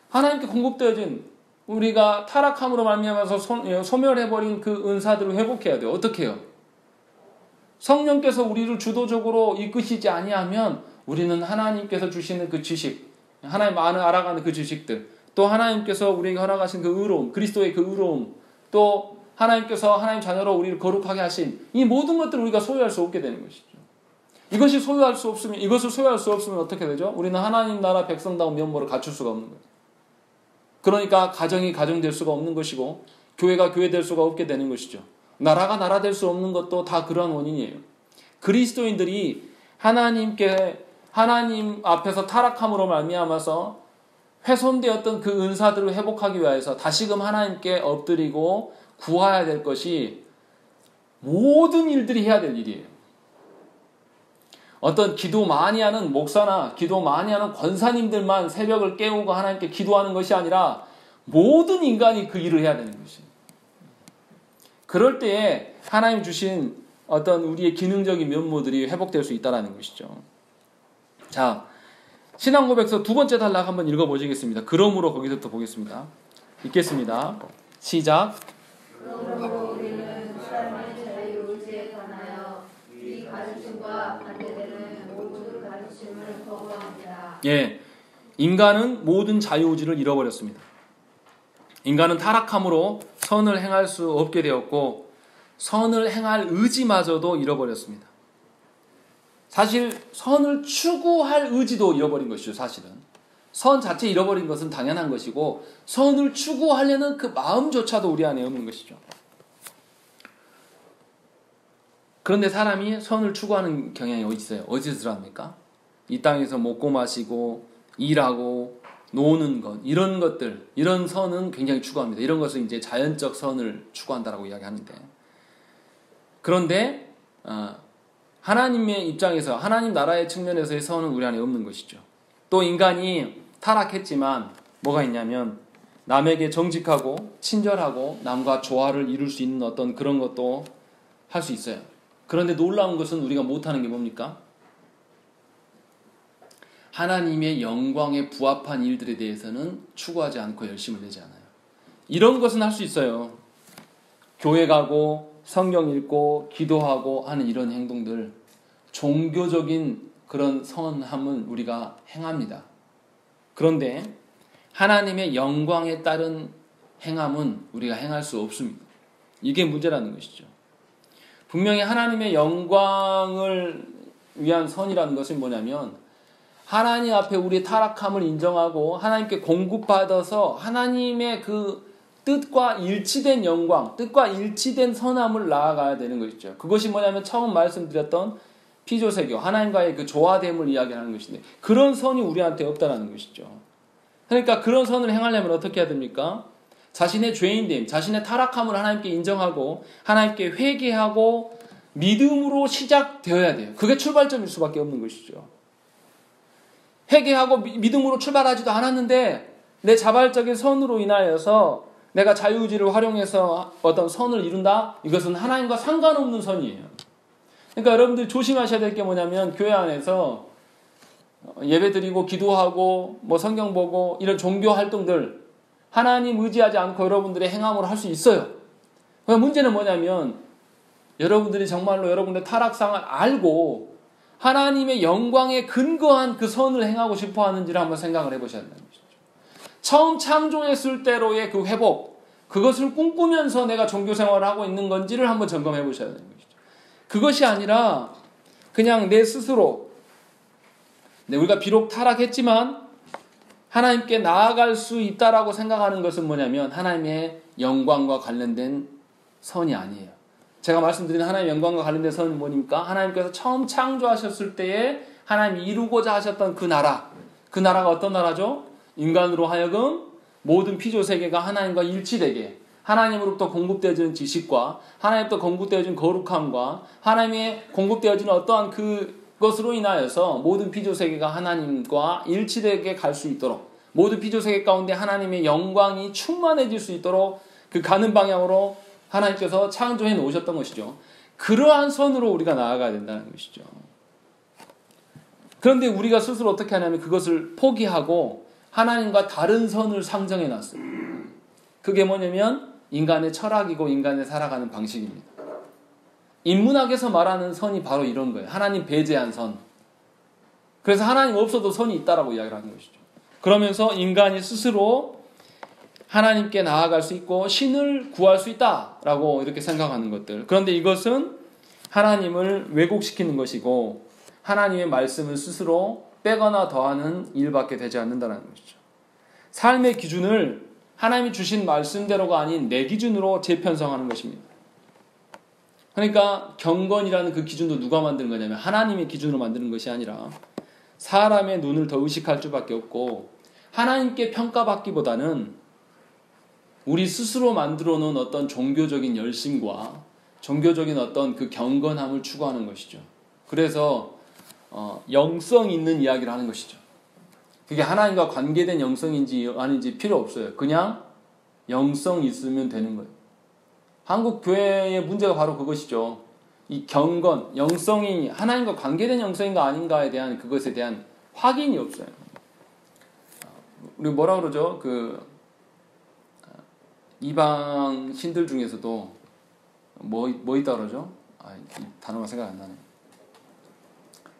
하나님께 공급되어진 우리가 타락함으로 말미암아서 소멸해버린 그 은사들을 회복해야 돼요. 어떻게 해요? 성령께서 우리를 주도적으로 이끄시지 아니하면 우리는 하나님께서 주시는 그 지식, 하나님 알아가는 그 지식들, 또 하나님께서 우리에게 허락하신 그 의로움, 그리스도의 그 의로움, 또 하나님께서 하나님 자녀로 우리를 거룩하게 하신 이 모든 것들을 우리가 소유할 수 없게 되는 것이죠. 이것을 소유할 수 없으면 어떻게 되죠? 우리는 하나님 나라 백성다운 면모를 갖출 수가 없는 거예요. 그러니까 가정이 가정 될 수가 없는 것이고 교회가 교회 될 수가 없게 되는 것이죠. 나라가 나라 될 수 없는 것도 다 그러한 원인이에요. 그리스도인들이 하나님 앞에서 타락함으로 말미암아서 훼손되었던 그 은사들을 회복하기 위해서 다시금 하나님께 엎드리고 구해야 될 것이 모든 일들이 해야 될 일이에요. 어떤 기도 많이 하는 목사나 기도 많이 하는 권사님들만 새벽을 깨우고 하나님께 기도하는 것이 아니라 모든 인간이 그 일을 해야 되는 것이에요. 그럴 때에 하나님 주신 어떤 우리의 기능적인 면모들이 회복될 수 있다는 것이죠. 자, 신앙고백서 두 번째 단락 한번 읽어보시겠습니다. 그러므로 거기서부터 보겠습니다. 읽겠습니다. 시작. 그러므로 우리는 사람의 자유의지에 관하여 이 가르침과 반대되는 모든 가르침을 거부합니다. 예, 인간은 모든 자유의지를 잃어버렸습니다. 인간은 타락함으로 선을 행할 수 없게 되었고 선을 행할 의지마저도 잃어버렸습니다. 사실 선을 추구할 의지도 잃어버린 것이죠. 사실은 선 자체 잃어버린 것은 당연한 것이고 선을 추구하려는 그 마음조차도 우리 안에 없는 것이죠. 그런데 사람이 선을 추구하는 경향이 어디 있어요? 어디서 합니까? 이 땅에서 먹고 마시고 일하고 노는 것, 이런 것들, 이런 선은 굉장히 추구합니다. 이런 것은 이제 자연적 선을 추구한다라고 이야기하는데, 그런데 하나님의 입장에서, 하나님 나라의 측면에서의 선은 우리 안에 없는 것이죠. 또 인간이 타락했지만 뭐가 있냐면 남에게 정직하고 친절하고 남과 조화를 이룰 수 있는 어떤 그런 것도 할 수 있어요. 그런데 놀라운 것은 우리가 못하는 게 뭡니까? 하나님의 영광에 부합한 일들에 대해서는 추구하지 않고 열심을 내지 않아요. 이런 것은 할 수 있어요. 교회 가고 성경 읽고 기도하고 하는 이런 행동들, 종교적인 그런 선함은 우리가 행합니다. 그런데 하나님의 영광에 따른 행함은 우리가 행할 수 없습니다. 이게 문제라는 것이죠. 분명히 하나님의 영광을 위한 선이라는 것은 뭐냐면 하나님 앞에 우리의 타락함을 인정하고 하나님께 공급받아서 하나님의 그 뜻과 일치된 영광, 뜻과 일치된 선함을 나아가야 되는 것이죠. 그것이 뭐냐면 처음 말씀드렸던 피조세교, 하나님과의 그 조화됨을 이야기하는 것인데 그런 선이 우리한테 없다는 것이죠. 그러니까 그런 선을 행하려면 어떻게 해야 됩니까? 자신의 죄인됨, 자신의 타락함을 하나님께 인정하고 하나님께 회개하고 믿음으로 시작되어야 돼요. 그게 출발점일 수밖에 없는 것이죠. 회개하고 믿음으로 출발하지도 않았는데 내 자발적인 선으로 인하여서 내가 자유의지를 활용해서 어떤 선을 이룬다? 이것은 하나님과 상관없는 선이에요. 그러니까 여러분들이 조심하셔야 될 게 뭐냐면 교회 안에서 예배 드리고 기도하고 뭐 성경 보고 이런 종교 활동들 하나님 의지하지 않고 여러분들의 행함으로 할 수 있어요. 그러니까 문제는 뭐냐면 여러분들이 정말로 여러분의 타락상을 알고 하나님의 영광에 근거한 그 선을 행하고 싶어 하는지를 한번 생각을 해보셔야 된다는 것이죠. 처음 창조했을 때로의 그 회복, 그것을 꿈꾸면서 내가 종교 생활을 하고 있는 건지를 한번 점검해 보셔야 되는 것이죠. 그것이 아니라 그냥 내 스스로 우리가 비록 타락했지만 하나님께 나아갈 수 있다라고 생각하는 것은 뭐냐면 하나님의 영광과 관련된 선이 아니에요. 제가 말씀드린 하나님의 영광과 관련된 선은 뭐입니까? 하나님께서 처음 창조하셨을 때에 하나님이 이루고자 하셨던 그 나라가 어떤 나라죠? 인간으로 하여금 모든 피조세계가 하나님과 일치되게 하나님으로부터 공급되어지는 지식과 하나님부터 공급되어지는 거룩함과 하나님의 공급되어지는 어떠한 그것으로 인하여서 모든 피조세계가 하나님과 일치되게 갈 수 있도록 모든 피조세계 가운데 하나님의 영광이 충만해질 수 있도록 그 가는 방향으로 하나님께서 창조해 놓으셨던 것이죠. 그러한 선으로 우리가 나아가야 된다는 것이죠. 그런데 우리가 스스로 어떻게 하냐면 그것을 포기하고 하나님과 다른 선을 상정해 놨어요. 그게 뭐냐면 인간의 철학이고 인간의 살아가는 방식입니다. 인문학에서 말하는 선이 바로 이런 거예요. 하나님 배제한 선. 그래서 하나님 없어도 선이 있다라고 이야기를 하는 것이죠. 그러면서 인간이 스스로 하나님께 나아갈 수 있고 신을 구할 수 있다라고 이렇게 생각하는 것들. 그런데 이것은 하나님을 왜곡시키는 것이고 하나님의 말씀을 스스로 빼거나 더하는 일밖에 되지 않는다는 것이죠. 삶의 기준을 하나님이 주신 말씀대로가 아닌 내 기준으로 재편성하는 것입니다. 그러니까 경건이라는 그 기준도 누가 만드는 거냐면 하나님의 기준으로 만드는 것이 아니라 사람의 눈을 더 의식할 수밖에 없고 하나님께 평가받기보다는 우리 스스로 만들어 놓은 어떤 종교적인 열심과 종교적인 어떤 그 경건함을 추구하는 것이죠. 그래서 영성 있는 이야기를 하는 것이죠. 그게 하나님과 관계된 영성인지 아닌지 필요 없어요. 그냥 영성 있으면 되는 거예요. 한국 교회의 문제가 바로 그것이죠. 이 경건, 영성이 하나님과 관계된 영성인가 아닌가에 대한 그것에 대한 확인이 없어요. 우리 뭐라 그러죠? 이방 신들 중에서도 뭐 있다 그러죠? 이 단어가 생각 안 나네.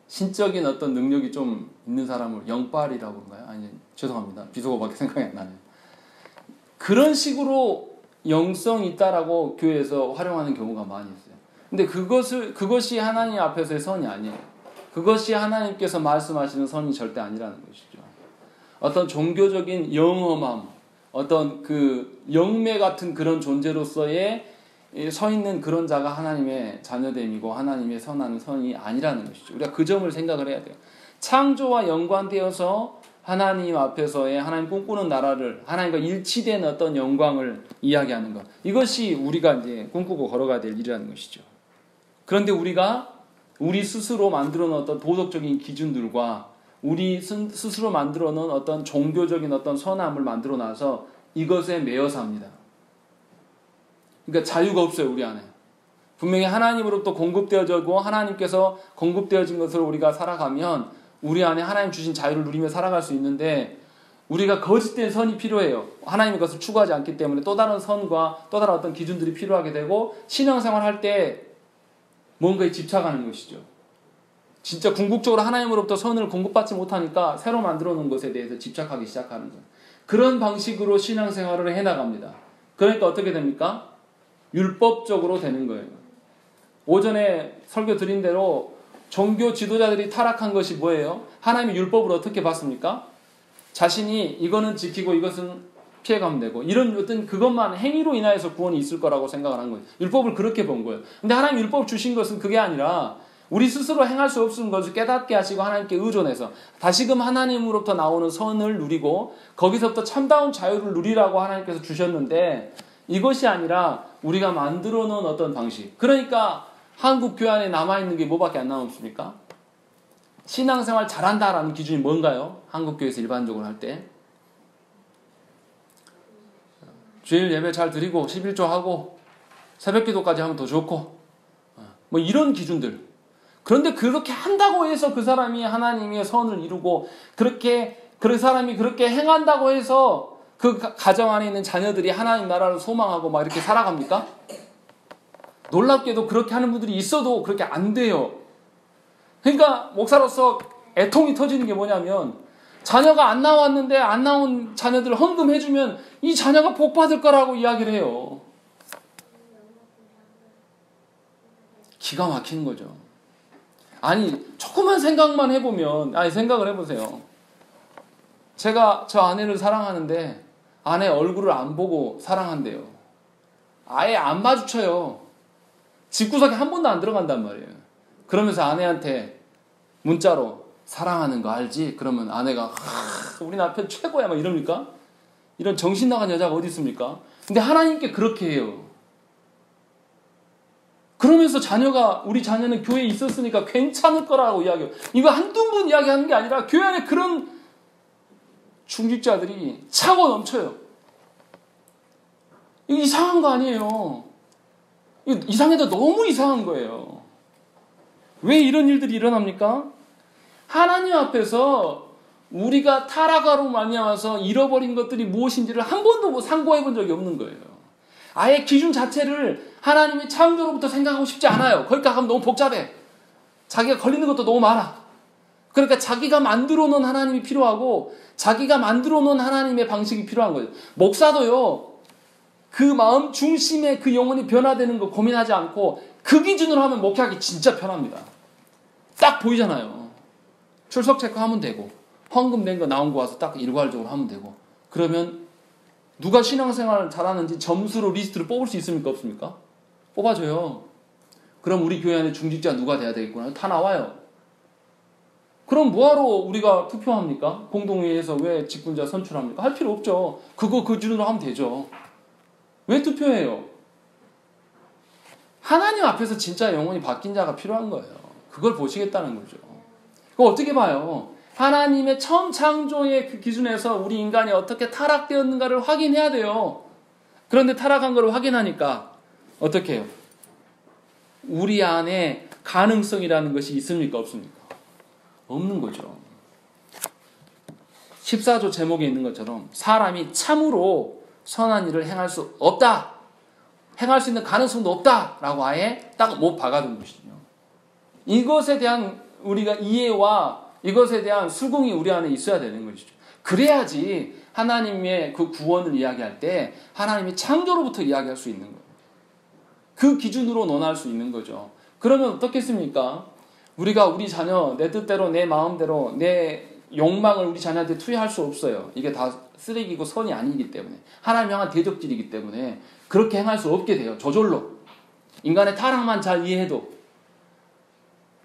신적인 어떤 능력이 좀 있는 사람을 영빨이라고 그런가요? 아니, 죄송합니다. 비속어밖에 생각이 안 나네요. 그런 식으로 영성 있다라고 교회에서 활용하는 경우가 많이 있어요. 근데 그것이 하나님 앞에서의 선이 아니에요. 그것이 하나님께서 말씀하시는 선이 절대 아니라는 것이죠. 어떤 종교적인 영험함, 어떤 그 영매 같은 그런 존재로서의 서 있는 그런 자가 하나님의 자녀됨이고 하나님의 선하는 선이 아니라는 것이죠. 우리가 그 점을 생각을 해야 돼요. 창조와 연관되어서 하나님 앞에서의 하나님 꿈꾸는 나라를 하나님과 일치된 어떤 영광을 이야기하는 것, 이것이 우리가 이제 꿈꾸고 걸어가야 될 일이라는 것이죠. 그런데 우리가 우리 스스로 만들어 놓은 어떤 도덕적인 기준들과 우리 스스로 만들어 놓은 어떤 종교적인 어떤 선함을 만들어 놔서 이것에 매여 삽니다. 그러니까 자유가 없어요, 우리 안에. 분명히 하나님으로부터 공급되어지고 하나님께서 공급되어진 것으로 우리가 살아가면 우리 안에 하나님 주신 자유를 누리며 살아갈 수 있는데 우리가 거짓된 선이 필요해요. 하나님의 것을 추구하지 않기 때문에 또 다른 선과 또 다른 어떤 기준들이 필요하게 되고 신앙생활 할 때 뭔가에 집착하는 것이죠. 진짜 궁극적으로 하나님으로부터 선을 공급받지 못하니까 새로 만들어 놓은 것에 대해서 집착하기 시작하는 거예요. 그런 방식으로 신앙생활을 해나갑니다. 그러니까 어떻게 됩니까? 율법적으로 되는 거예요. 오전에 설교 드린 대로 종교 지도자들이 타락한 것이 뭐예요? 하나님의 율법을 어떻게 봤습니까? 자신이 이거는 지키고 이것은 피해가면 되고 이런 어떤 그것만 행위로 인하여서 구원이 있을 거라고 생각을 한 거예요. 율법을 그렇게 본 거예요. 근데 하나님 율법 주신 것은 그게 아니라 우리 스스로 행할 수 없는 것을 깨닫게 하시고 하나님께 의존해서 다시금 하나님으로부터 나오는 선을 누리고 거기서부터 참다운 자유를 누리라고 하나님께서 주셨는데 이것이 아니라 우리가 만들어 놓은 어떤 방식. 그러니까 한국 교회 안에 남아있는 게 뭐밖에 안 남았습니까? 신앙생활 잘한다라는 기준이 뭔가요? 한국 교회에서 일반적으로 할 때 주일 예배 잘 드리고 11조 하고 새벽기도까지 하면 더 좋고 뭐 이런 기준들. 그런데 그렇게 한다고 해서 그 사람이 하나님의 선을 이루고 그 사람이 그렇게 행한다고 해서 그 가정 안에 있는 자녀들이 하나님 나라를 소망하고 막 이렇게 살아갑니까? 놀랍게도 그렇게 하는 분들이 있어도 그렇게 안 돼요. 그러니까 목사로서 애통이 터지는 게 뭐냐면 자녀가 안 나왔는데 안 나온 자녀들 헌금해주면 이 자녀가 복 받을 거라고 이야기를 해요. 기가 막히는 거죠. 아니 조그만 생각만 해보면 생각을 해보세요. 제가 저 아내를 사랑하는데 아내 얼굴을 안 보고 사랑한대요. 아예 안 마주쳐요. 집구석에 한 번도 안 들어간단 말이에요. 그러면서 아내한테 문자로 사랑하는 거 알지? 그러면 아내가 우리 남편 최고야 막 이럽니까? 이런 정신 나간 여자가 어디 있습니까? 근데 하나님께 그렇게 해요. 그러면서 우리 자녀는 교회에 있었으니까 괜찮을 거라고 이야기해요. 이거 한두 번 이야기하는 게 아니라 교회 안에 그런 중직자들이 차고 넘쳐요. 이거 이상한 거 아니에요. 이거 이상해도 너무 이상한 거예요. 왜 이런 일들이 일어납니까? 하나님 앞에서 우리가 타락하로 말미암아서 잃어버린 것들이 무엇인지를 한 번도 상고해 본 적이 없는 거예요. 아예 기준 자체를 하나님의 창조로부터 생각하고 싶지 않아요. 거기까지 가면 너무 복잡해. 자기가 걸리는 것도 너무 많아. 그러니까 자기가 만들어 놓은 하나님이 필요하고 자기가 만들어 놓은 하나님의 방식이 필요한 거예요. 목사도요. 그 마음 중심에 그 영혼이 변화되는 거 고민하지 않고 그 기준으로 하면 목회하기 진짜 편합니다. 딱 보이잖아요. 출석 체크하면 되고 헌금 낸 거 나온 거 와서 딱 일괄적으로 하면 되고 그러면 누가 신앙생활 잘하는지 점수로 리스트를 뽑을 수 있습니까? 없습니까? 뽑아줘요. 그럼 우리 교회 안에 중직자 누가 돼야 되겠구나. 다 나와요. 그럼 뭐하러 우리가 투표합니까? 공동회의에서 왜 직분자 선출합니까? 할 필요 없죠. 그거 그 기준으로 하면 되죠. 왜 투표해요? 하나님 앞에서 진짜 영혼이 바뀐 자가 필요한 거예요. 그걸 보시겠다는 거죠. 그거 어떻게 봐요? 하나님의 처음 창조의 그 기준에서 우리 인간이 어떻게 타락되었는가를 확인해야 돼요. 그런데 타락한 걸 확인하니까 어떻게 해요? 우리 안에 가능성이라는 것이 있습니까? 없습니까? 없는 거죠. 14조 제목에 있는 것처럼 사람이 참으로 선한 일을 행할 수 없다. 행할 수 있는 가능성도 없다라고 아예 딱 못 박아둔 것이죠. 이것에 대한 우리가 이해와 이것에 대한 수긍이 우리 안에 있어야 되는 것이죠. 그래야지 하나님의 그 구원을 이야기할 때 하나님이 창조로부터 이야기할 수 있는 거예요. 그 기준으로 논할 수 있는 거죠. 그러면 어떻겠습니까? 우리가 우리 자녀 내 뜻대로 내 마음대로 내 욕망을 우리 자녀한테 투여할 수 없어요. 이게 다 쓰레기고 선이 아니기 때문에 하나님 향한 대적질이기 때문에 그렇게 행할 수 없게 돼요. 저절로. 인간의 타락만 잘 이해해도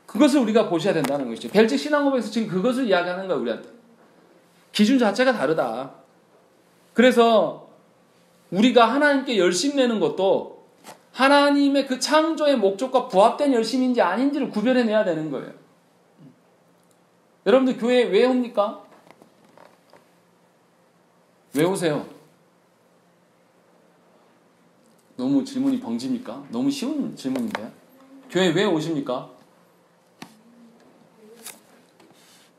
그것을 우리가 보셔야 된다는 것이죠. 벨직 신앙고백에서 지금 그것을 이야기하는 거예요. 우리한테. 기준 자체가 다르다. 그래서 우리가 하나님께 열심 내는 것도 하나님의 그 창조의 목적과 부합된 열심인지 아닌지를 구별해내야 되는 거예요. 여러분들 교회에 왜 옵니까? 왜 오세요? 너무 질문이 벙집니까? 너무 쉬운 질문인데요. 교회 왜 오십니까?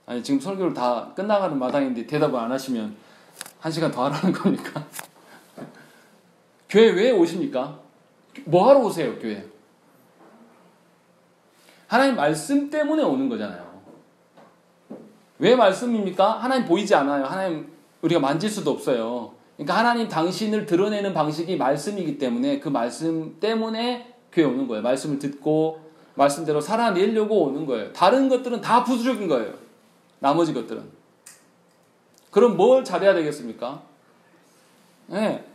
아니 지금 설교를 다 끝나가는 마당인데 대답을 안 하시면 1시간 더 하라는 겁니까? 교회 왜 오십니까? 뭐 하러 오세요, 교회? 하나님 말씀 때문에 오는 거잖아요. 왜 말씀입니까? 하나님 보이지 않아요. 하나님 우리가 만질 수도 없어요. 그러니까 하나님 당신을 드러내는 방식이 말씀이기 때문에 그 말씀 때문에 교회 오는 거예요. 말씀을 듣고 말씀대로 살아내려고 오는 거예요. 다른 것들은 다 부수적인 거예요. 나머지 것들은. 그럼 뭘 잘해야 되겠습니까? 네.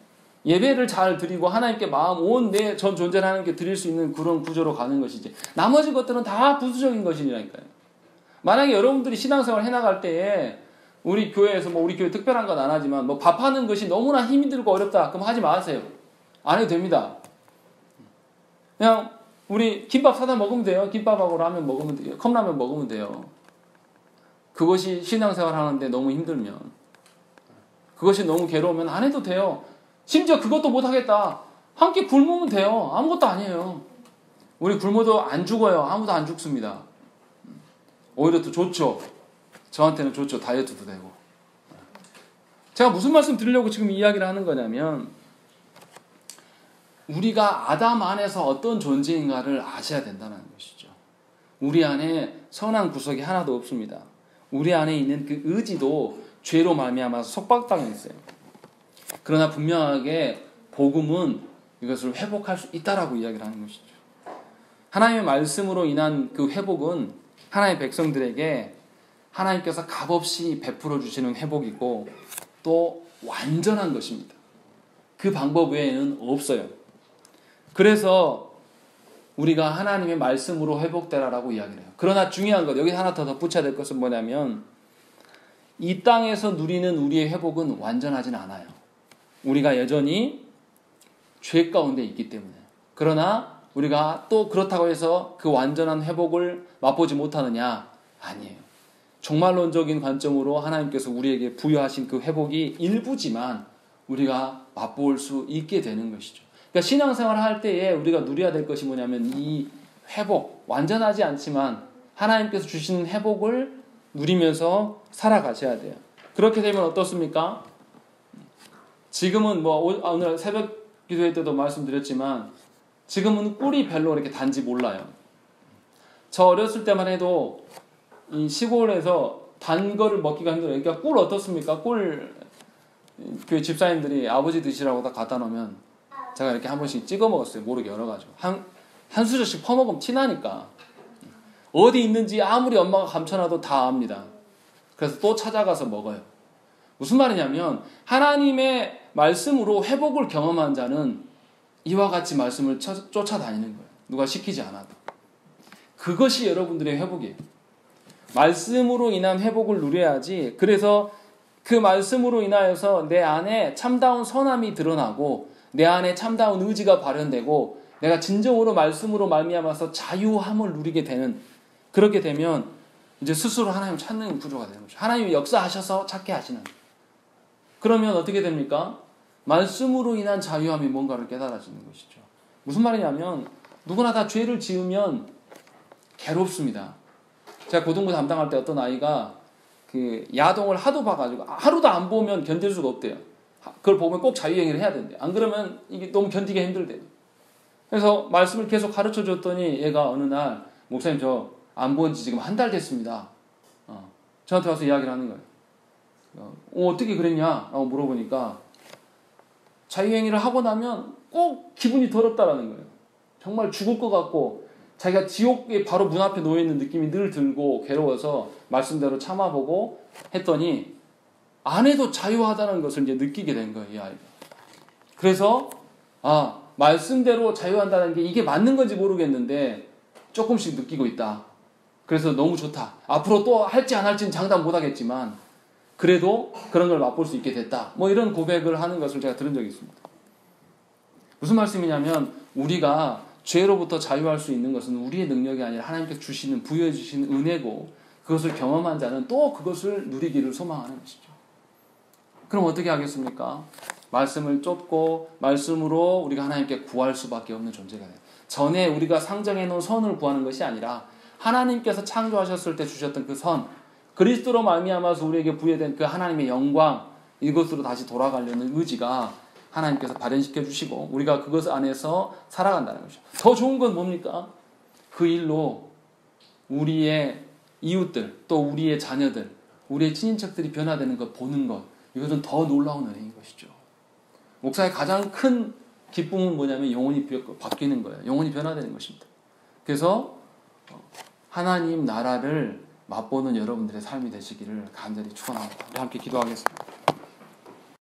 예배를 잘 드리고 하나님께 마음 온 내 전 존재를 하나님께 드릴 수 있는 그런 구조로 가는 것이지. 나머지 것들은 다 부수적인 것이니까요. 만약에 여러분들이 신앙생활 해나갈 때에 우리 교회에서 우리 교회 특별한 건 안 하지만 밥하는 것이 너무나 힘이 들고 어렵다. 그럼 하지 마세요. 안 해도 됩니다. 그냥 우리 김밥 사다 먹으면 돼요. 김밥하고 라면 먹으면 돼요. 컵라면 먹으면 돼요. 그것이 신앙생활 하는데 너무 힘들면, 그것이 너무 괴로우면 안 해도 돼요. 심지어 그것도 못하겠다. 한 끼 굶으면 돼요. 아무것도 아니에요. 우리 굶어도 안 죽어요. 아무도 안 죽습니다. 오히려 더 좋죠. 저한테는 좋죠. 다이어트도 되고. 제가 무슨 말씀 드리려고 지금 이야기를 하는 거냐면 우리가 아담 안에서 어떤 존재인가를 아셔야 된다는 것이죠. 우리 안에 선한 구석이 하나도 없습니다. 우리 안에 있는 그 의지도 죄로 말미암아서 속박당해 있어요. 그러나 분명하게 복음은 이것을 회복할 수 있다라고 이야기를 하는 것이죠. 하나님의 말씀으로 인한 그 회복은 하나님의 백성들에게 하나님께서 값없이 베풀어 주시는 회복이고 또 완전한 것입니다. 그 방법 외에는 없어요. 그래서 우리가 하나님의 말씀으로 회복되라라고 이야기를 해요. 그러나 중요한 것, 여기 하나 더 덧붙여야 될 것은 뭐냐면 이 땅에서 누리는 우리의 회복은 완전하진 않아요. 우리가 여전히 죄 가운데 있기 때문에. 그러나 우리가 또 그렇다고 해서 그 완전한 회복을 맛보지 못하느냐? 아니에요. 종말론적인 관점으로 하나님께서 우리에게 부여하신 그 회복이 일부지만 우리가 맛볼 수 있게 되는 것이죠. 그러니까 신앙생활을 할 때에 우리가 누려야 될 것이 뭐냐면 이 회복, 완전하지 않지만 하나님께서 주시는 회복을 누리면서 살아가셔야 돼요. 그렇게 되면 어떻습니까? 지금은 오늘 새벽 기도회 때도 말씀드렸지만 지금은 꿀이 별로 이렇게 단지 몰라요. 저 어렸을 때만 해도 이 시골에서 단 거를 먹기가 힘들어요. 그러니까 꿀 어떻습니까? 꿀 그 집사님들이 아버지 드시라고 다 갖다 놓으면 제가 이렇게 한 번씩 찍어 먹었어요. 모르게 열어가지고 한 수저씩 퍼먹으면 티나니까 어디 있는지 아무리 엄마가 감춰놔도 다 압니다. 그래서 또 찾아가서 먹어요. 무슨 말이냐면 하나님의 말씀으로 회복을 경험한 자는 이와 같이 말씀을 쫓아다니는 거예요. 누가 시키지 않아도. 그것이 여러분들의 회복이에요. 말씀으로 인한 회복을 누려야지. 그래서 그 말씀으로 인하여서 내 안에 참다운 선함이 드러나고 내 안에 참다운 의지가 발현되고 내가 진정으로 말씀으로 말미암아서 자유함을 누리게 되는, 그렇게 되면 이제 스스로 하나님을 찾는 구조가 되는 거죠. 하나님이 역사하셔서 찾게 하시는. 그러면 어떻게 됩니까? 말씀으로 인한 자유함이 뭔가를 깨달아지는 것이죠. 무슨 말이냐면 누구나 다 죄를 지으면 괴롭습니다. 제가 고등부 담당할 때 어떤 아이가 그 야동을 하도 봐가지고 하루도 안 보면 견딜 수가 없대요. 그걸 보면 꼭 자유행위를 해야 된대요. 안 그러면 이게 너무 견디기 힘들대요. 그래서 말씀을 계속 가르쳐 줬더니 얘가 어느 날 목사님 저 안 본 지 지금 한 달 됐습니다. 저한테 와서 이야기를 하는 거예요. 어떻게 그랬냐? 라고 물어보니까 자유행위를 하고 나면 꼭 기분이 더럽다라는 거예요. 정말 죽을 것 같고 자기가 지옥에 바로 문 앞에 놓여있는 느낌이 늘 들고 괴로워서 말씀대로 참아보고 했더니 안 해도 자유하다는 것을 이제 느끼게 된 거예요, 이 아이가. 그래서 말씀대로 자유한다는 게 이게 맞는 건지 모르겠는데 조금씩 느끼고 있다. 그래서 너무 좋다. 앞으로 또 할지 안 할지는 장담 못 하겠지만 그래도 그런 걸 맛볼 수 있게 됐다. 이런 고백을 하는 것을 제가 들은 적이 있습니다. 무슨 말씀이냐면 우리가 죄로부터 자유할 수 있는 것은 우리의 능력이 아니라 하나님께서 주시는, 부여해 주시는 은혜고 그것을 경험한 자는 또 그것을 누리기를 소망하는 것이죠. 그럼 어떻게 하겠습니까? 말씀을 쫓고 말씀으로 우리가 하나님께 구할 수밖에 없는 존재가 돼요. 전에 우리가 상정해 놓은 선을 구하는 것이 아니라 하나님께서 창조하셨을 때 주셨던 그 선, 그리스도로 말미암아서 우리에게 부여된 그 하나님의 영광, 이것으로 다시 돌아가려는 의지가 하나님께서 발현시켜 주시고 우리가 그것 안에서 살아간다는 것이죠. 더 좋은 건 뭡니까? 그 일로 우리의 이웃들, 또 우리의 자녀들, 우리의 친인척들이 변화되는 것 보는 것, 이것은 더 놀라운 은혜인 것이죠. 목사의 가장 큰 기쁨은 뭐냐면 영혼이 바뀌는 거예요. 영혼이 변화되는 것입니다. 그래서 하나님 나라를 맛보는 여러분들의 삶이 되시기를 간절히 축원합니다. 우리 함께 기도하겠습니다.